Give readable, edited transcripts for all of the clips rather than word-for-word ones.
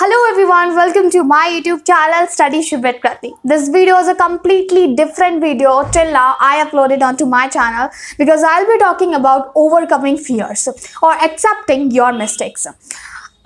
Hello everyone, welcome to my YouTube channel STUDYSHIP with KRATI. This video is a completely different video till now I uploaded onto my channel because I'll be talking about overcoming fears or accepting your mistakes.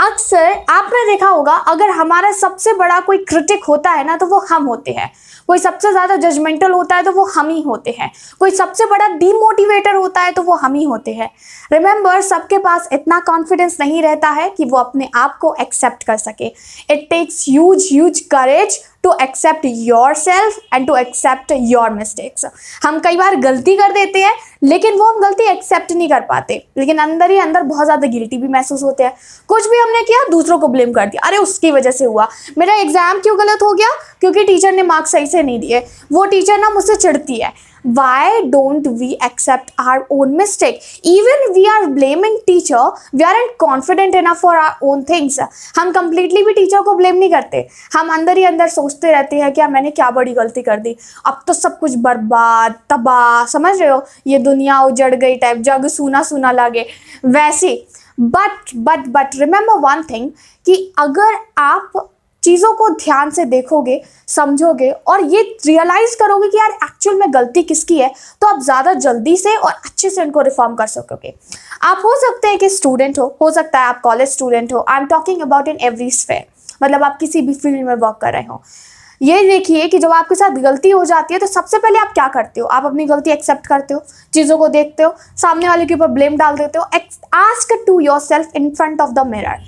अक्सर आपने देखा होगा अगर हमारा सबसे बड़ा कोई critic होता है ना तो वो हम होते हैं, कोई सबसे ज़्यादा जजमेंटल होता है तो वो हम ही होते हैं, कोई सबसे बड़ा डीमोटिवेटर होता है तो वो हम ही होते हैं। रिमेंबर, सबके पास इतना कॉन्फिडेंस नहीं रहता है कि वो अपने आप को एक्सेप्ट कर सके। It takes huge courage to accept yourself and to accept your mistakes. हम कई बार गलती कर देते हैं लेकिन वो हम गलती एक्सेप्ट नहीं कर पाते, लेकिन अंदर ही अंदर बहुत ज़्यादा गिल्टी भी महसूस होते हैं। कुछ भी हमने किया दूसरों को ब्लेम कर दिया, अरे उसकी वजह से हुआ, मेरा एग्जाम क्यों गलत हो गया, क्योंकि टीचर ने मार्क्स सही से नहीं दिए, वो टीचर ना मुझसे चिढ़ती है। Why don't we accept our own mistake? Even we are blaming teacher, we aren't confident enough for our own things. हम completely भी टीचर को ब्लेम नहीं करते, हम अंदर ही अंदर सोचते रहते हैं कि मैंने क्या बड़ी गलती कर दी, अब तो सब कुछ बर्बाद तबाह, समझ रहे हो, ये दुनिया उजड़ गई टाइप, जग सूना सूना लगे वैसे। बट रिमेंबर वन थिंग कि अगर आप चीज़ों को ध्यान से देखोगे, समझोगे और ये रियलाइज़ करोगे कि यार एक्चुअल में गलती किसकी है, तो आप ज़्यादा जल्दी से और अच्छे से उनको रिफॉर्म कर सकोगे। आप हो सकते हैं कि स्टूडेंट हो सकता है आप कॉलेज स्टूडेंट हो। I am talking about in every sphere, मतलब आप किसी भी फील्ड में वर्क कर रहे हो। ये देखिए कि जब आपके साथ गलती हो जाती है तो सबसे पहले आप क्या करते हो, आप अपनी गलती एक्सेप्ट करते हो, चीज़ों को देखते हो, सामने वाले के ऊपर ब्लेम डाल देते हो। Ask to yourself in front of the mirror,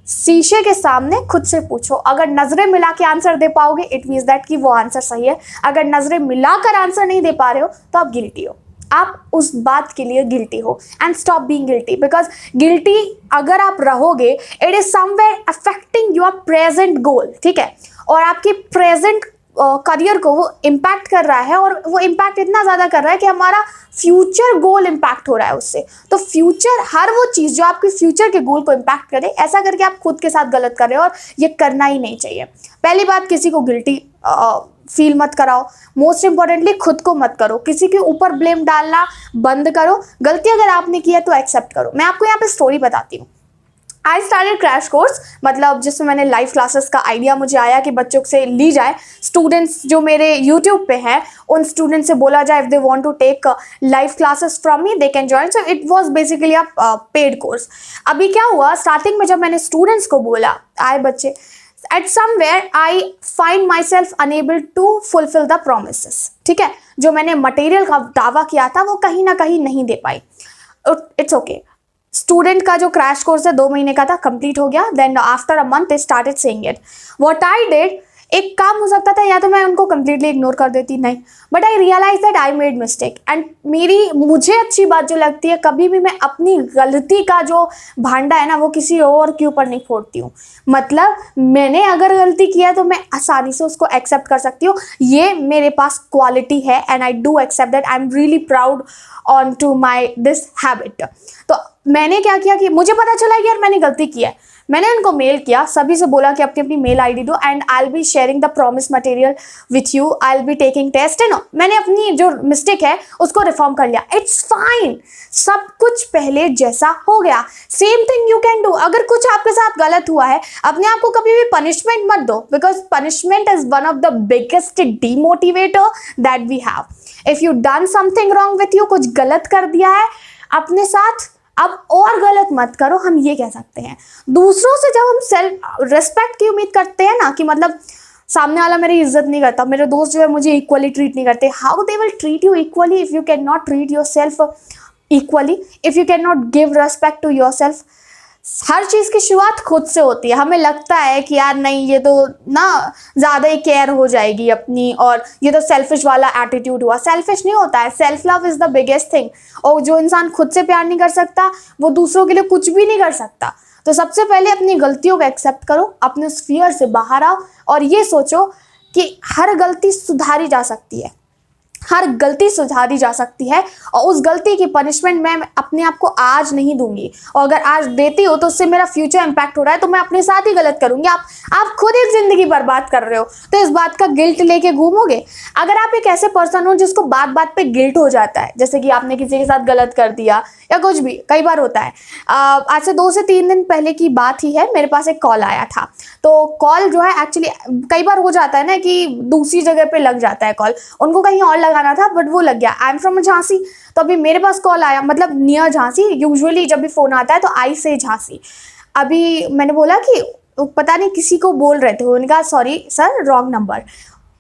शीशे के सामने खुद से पूछो। अगर नजरें मिला के आंसर दे पाओगे इट मीन्स दैट कि वो आंसर सही है। अगर नजरें मिलाकर आंसर नहीं दे पा रहे हो तो आप गिल्टी हो, आप उस बात के लिए गिल्टी हो। And stop being guilty, because guilty अगर आप रहोगे it is somewhere affecting your present goal, ठीक है, और आपके प्रेजेंट करियर को वो इम्पैक्ट कर रहा है, और वो इम्पैक्ट इतना ज़्यादा कर रहा है कि हमारा फ्यूचर गोल इम्पैक्ट हो रहा है उससे। तो फ्यूचर, हर वो चीज़ जो आपके फ्यूचर के गोल को इम्पैक्ट करे, ऐसा करके आप खुद के साथ गलत कर रहे हो और ये करना ही नहीं चाहिए। पहली बात, किसी को गिल्टी फील मत कराओ। मोस्ट इंपॉर्टेंटली खुद को मत करो, किसी के ऊपर ब्लेम डालना बंद करो। गलती अगर आपने की है तो एक्सेप्ट करो। मैं आपको यहाँ पे स्टोरी बताती हूँ। आई स्टार्टेड क्रैश कोर्स, मतलब जिसमें मैंने लाइव क्लासेस का आइडिया मुझे आया कि बच्चों से ली जाए। स्टूडेंट्स जो मेरे यूट्यूब पे हैं उन स्टूडेंट्स से बोला जाए if they want to take live classes from me they can join. So it was basically a paid course. अभी क्या हुआ, स्टार्टिंग में जब मैंने स्टूडेंट्स को बोला, आए बच्चे, at somewhere I find myself unable to fulfil the promises, ठीक है, जो मैंने मटेरियल का दावा किया था वो कहीं ना कहीं नहीं दे पाई। It's okay. स्टूडेंट का जो क्रैश कोर्स है 2 महीने का था, कंप्लीट हो गया। Then after a month they started saying it. What I did, एक काम हो सकता था या तो मैं उनको कंप्लीटली इग्नोर कर देती, नहीं, but I realise that I made mistake. And मुझे अच्छी बात जो लगती है, कभी भी मैं अपनी गलती का जो भांडा है ना वो किसी और के ऊपर नहीं फोड़ती हूँ। मतलब मैंने अगर गलती किया तो मैं आसानी से उसको एक्सेप्ट कर सकती हूँ, ये मेरे पास क्वालिटी है and I do accept that. I am really proud on to my this habit. तो मैंने क्या किया कि मुझे पता चला कि यार मैंने गलती किया है, मैंने उनको मेल किया, सभी से बोला कि अपनी अपनी मेल आईडी दो and I will be sharing the promise material with you, I will be taking test and मैंने अपनी जो मिस्टेक है उसको रिफॉर्म कर लिया। इट्स फाइन, सब कुछ पहले जैसा हो गया। Same thing you can do. अगर कुछ आपके साथ गलत हुआ है, अपने आप को कभी भी पनिशमेंट मत दो, because punishment is one of the biggest demotivator that we have. If you done something wrong with you, कुछ गलत कर दिया है अपने साथ, अब और गलत मत करो, हम ये कह सकते हैं। दूसरों से जब हम सेल्फ रिस्पेक्ट की उम्मीद करते हैं ना, कि मतलब सामने वाला मेरी इज्जत नहीं करता, मेरे दोस्त जो है मुझे इक्वली ट्रीट नहीं करते, how they will treat you equally if you can not treat yourself equally, if you can not give respect to yourself. हर चीज़ की शुरुआत खुद से होती है। हमें लगता है कि यार नहीं, ये तो ना ज़्यादा ही केयर हो जाएगी अपनी, और ये तो सेल्फिश वाला एटीट्यूड हुआ। सेल्फिश नहीं होता है, self love is the biggest thing. और जो इंसान खुद से प्यार नहीं कर सकता वो दूसरों के लिए कुछ भी नहीं कर सकता। तो सबसे पहले अपनी गलतियों को एक्सेप्ट करो, अपने उस फियर से बाहर आओ और ये सोचो कि हर गलती सुधारी जा सकती है, हर गलती सुधारी जा सकती है और उस गलती की पनिशमेंट मैं अपने आप को आज नहीं दूंगी, और अगर आज देती हो तो उससे मेरा फ्यूचर इंपैक्ट हो रहा है तो मैं अपने साथ ही गलत करूंगी। आप खुद एक जिंदगी बर्बाद कर रहे हो, तो इस बात का गिल्ट लेके घूमोगे। अगर आप एक ऐसे पर्सन हो जिसको बात बात पे गिल्ट हो जाता है, जैसे कि आपने किसी के साथ गलत कर दिया या कुछ भी, कई बार होता है। आज से 2 से 3 दिन पहले की बात ही है, मेरे पास एक कॉल आया था। तो कॉल जो है एक्चुअली कई बार हो जाता है ना कि दूसरी जगह पे लग जाता है कॉल, उनको कहीं और लगाना था बट वो लग गया। आई एम फ्रॉम झांसी, तो अभी मेरे पास कॉल आया, मतलब नियर झांसी। यूजुअली जब भी फोन आता है तो आई से झांसी। अभी मैंने बोला कि पता नहीं किसी को बोल रहे थे, उन्होंने कहा सॉरी सर रॉन्ग नंबर।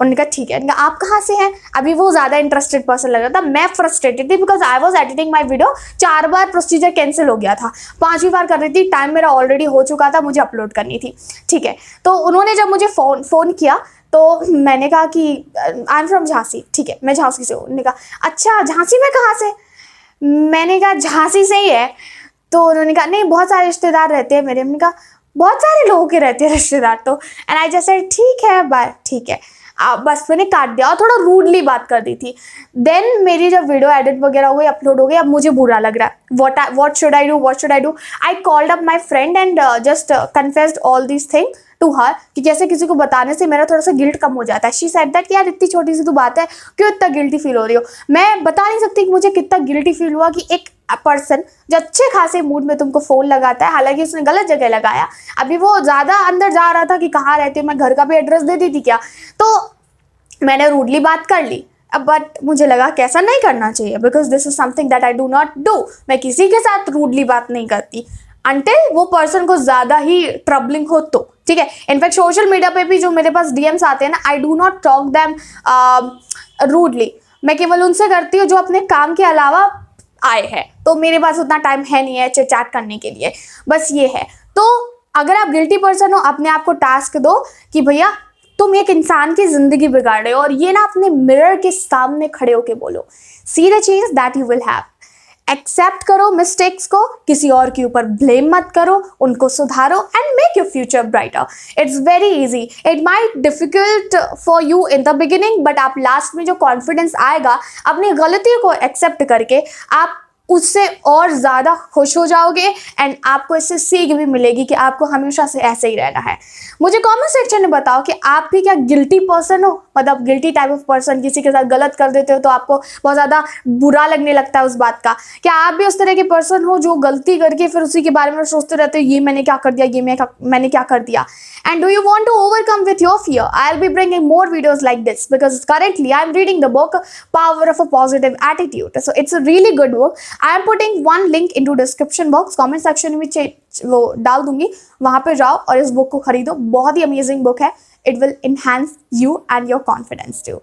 उन्होंने कहा ठीक है। उन्होंने कहा आप कहाँ से हैं? अभी वो ज़्यादा इंटरेस्टेड पर्सन लग रहा था, मैं फ्रस्ट्रेटेड थी because I was editing my video. 4 bar procedure cancel हो गया था, 5वीं बार कर रही थी, टाइम मेरा ऑलरेडी हो चुका था, मुझे अपलोड करनी थी। ठीक है, तो उन्होंने जब मुझे फ़ोन किया तो मैंने कहा कि आई एम फ्रॉम झांसी। ठीक है, मैं झांसी से हूँ। उन्होंने कहा अच्छा झांसी में कहाँ से? मैंने कहा झांसी से ही है। तो उन्होंने कहा नहीं बहुत सारे रिश्तेदार रहते हैं मेरे। हमने कहा बहुत सारे लोगों के रहते हैं रिश्तेदार तो। एंड आई जस्ट सेड ठीक है बाय, ठीक है। बस मैंने काट दिया और थोड़ा रूडली बात कर दी थी। देन मेरी जब वीडियो एडिट वगैरह हो गई, अपलोड हो गई, अब मुझे बुरा लग रहा है। What should I do? I called up my friend and just confessed all these thing to her, कि जैसे किसी को बताने से मेरा थोड़ा सा गिल्ट कम हो जाता है। शी सेड दैट यार इतनी छोटी सी तो बात है, क्यों इतना गिल्टी फील हो रही हो? मैं बता नहीं सकती कि मुझे कितना गिल्टी फील हुआ कि एक पर्सन जो अच्छे खासे मूड में तुमको फोन लगाता है, हालांकि उसने गलत जगह लगाया। अभी वो ज्यादा अंदर जा रहा था कि कहाँ रहती हूँ, मैं घर का भी एड्रेस दे दी थी क्या, तो मैंने रूडली बात कर ली। अब बट मुझे लगा कि ऐसा नहीं करना चाहिए because this is something that I do not do. मैं किसी के साथ रूडली बात नहीं करती अनटिल वो पर्सन को ज्यादा ही ट्रबलिंग हो तो। ठीक है, इनफैक्ट सोशल मीडिया पे भी जो मेरे पास डीएम्स आते हैं ना, I do not talk them rudely. मैं केवल उनसे करती हूँ जो अपने काम के अलावा आए हैं, तो मेरे पास उतना टाइम है नहीं है चिट चैट करने के लिए, बस ये है। तो अगर आप गिल्टी पर्सन हो, अपने आप को टास्क दो कि भैया तुम एक इंसान की जिंदगी बिगाड़ रहे हो, और ये ना अपने मिरर के सामने खड़े होके बोलो, see the change that you will have. Accept करो मिस्टेक्स को, किसी और के ऊपर ब्लेम मत करो, उनको सुधारो and make your future brighter. It's very easy, it might difficult for you in the beginning, but आप लास्ट में जो कॉन्फिडेंस आएगा अपनी गलतियों को एक्सेप्ट करके, आप उससे और ज़्यादा खुश हो जाओगे एंड आपको इससे सीख भी मिलेगी कि आपको हमेशा से ऐसे ही रहना है। मुझे कमेंट सेक्शन में बताओ कि आप भी क्या गिल्टी पर्सन हो, मतलब गिल्टी टाइप ऑफ पर्सन, किसी के साथ गलत कर देते हो तो आपको बहुत ज़्यादा बुरा लगने लगता है उस बात का। क्या आप भी उस तरह के पर्सन हो जो गलती करके फिर उसी के बारे में सोचते रहते हो ये मैंने क्या कर दिया, ये मैंने क्या कर दिया? And do you want to overcome with your fear? I'll be bringing more videos like this because currently I'm reading the book Power of a Positive Attitude. So it's a really good book. I am putting one link into description box, comment section में वो डाल दूंगी, वहाँ पे जाओ और इस book को खरीदो। बहुत ही अमेजिंग बुक है। It will enhance you and your confidence too.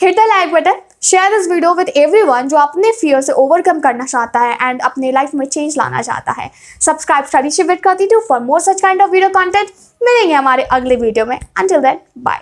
Hit the like button, share this video with everyone जो अपने fear से overcome करना चाहता है and अपने life में change लाना चाहता है। Subscribe STUDYSHIP with KRATI for more such kind of video content। मिलेंगे हमारे अगले वीडियो में। Until then, bye.